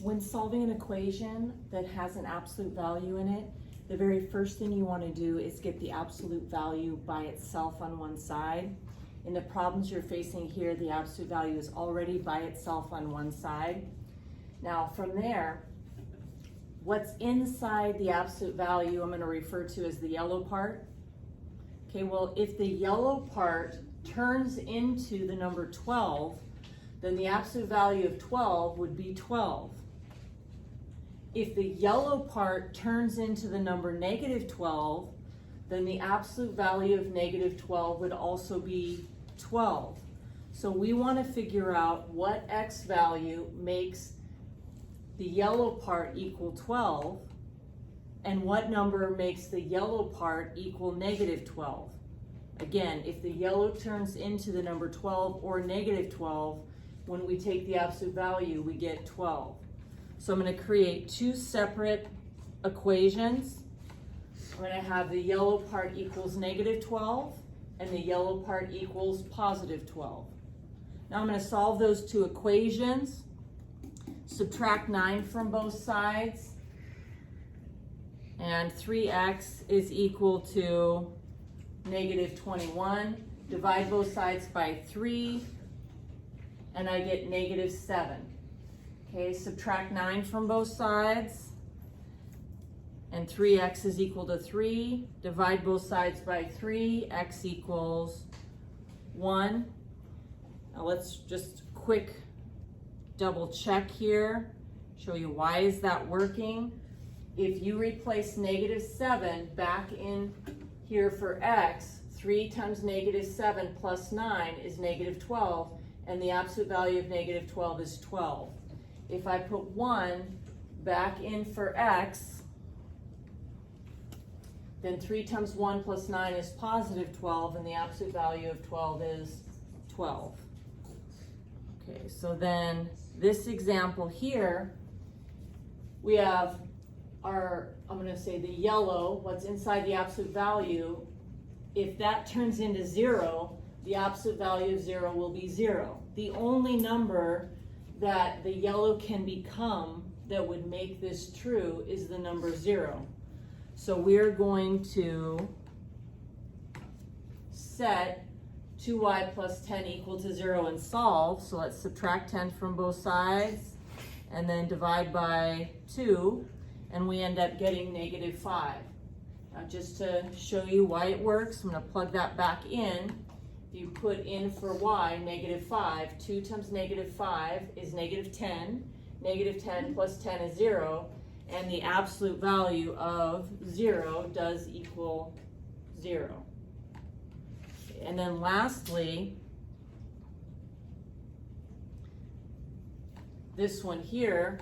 When solving an equation that has an absolute value in it, the very first thing you want to do is get the absolute value by itself on one side. In the problems you're facing here, the absolute value is already by itself on one side. Now from there, what's inside the absolute value I'm going to refer to as the yellow part. Okay, well, if the yellow part turns into the number 12, then the absolute value of 12 would be 12. If the yellow part turns into the number negative 12, then the absolute value of negative 12 would also be 12. So we want to figure out what x value makes the yellow part equal 12 and what number makes the yellow part equal negative 12. Again, if the yellow turns into the number 12 or negative 12, when we take the absolute value, we get 12. So I'm going to create two separate equations. I'm going to have the yellow part equals negative 12 and the yellow part equals positive 12. Now I'm going to solve those two equations. Subtract 9 from both sides. And 3x is equal to negative 21. Divide both sides by 3. And I get negative 7. Okay, subtract 9 from both sides. And 3x is equal to 3. Divide both sides by 3. X equals 1. Now let's just quick double check here. Show you why is that working. If you replace negative 7 back in here for x, 3 times negative 7 plus 9 is negative 12. And the absolute value of negative 12 is 12. If I put 1 back in for x, then 3 times 1 plus 9 is positive 12, and the absolute value of 12 is 12. Okay, so then this example here, we have our, I'm going to say the yellow, what's inside the absolute value. If that turns into 0, the absolute value of 0 will be 0. The only number that the yellow can become that would make this true is the number 0. So we're going to set 2y plus 10 equal to 0 and solve. So let's subtract 10 from both sides and then divide by 2, and we end up getting negative 5. Now just to show you why it works, I'm going to plug that back in. You put in for y, negative 5. 2 times negative 5 is negative 10. Negative 10 plus 10 is 0. And the absolute value of 0 does equal 0. And then lastly, this one here,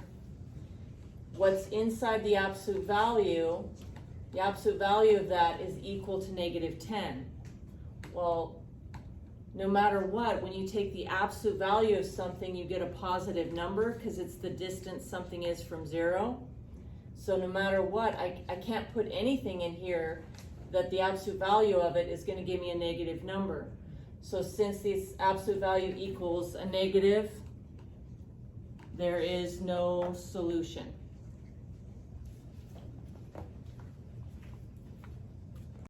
what's inside the absolute value of that is equal to negative 10. Well, no matter what, when you take the absolute value of something, you get a positive number because it's the distance something is from 0. So no matter what, I can't put anything in here that the absolute value of it is going to give me a negative number. So since this absolute value equals a negative, there is no solution.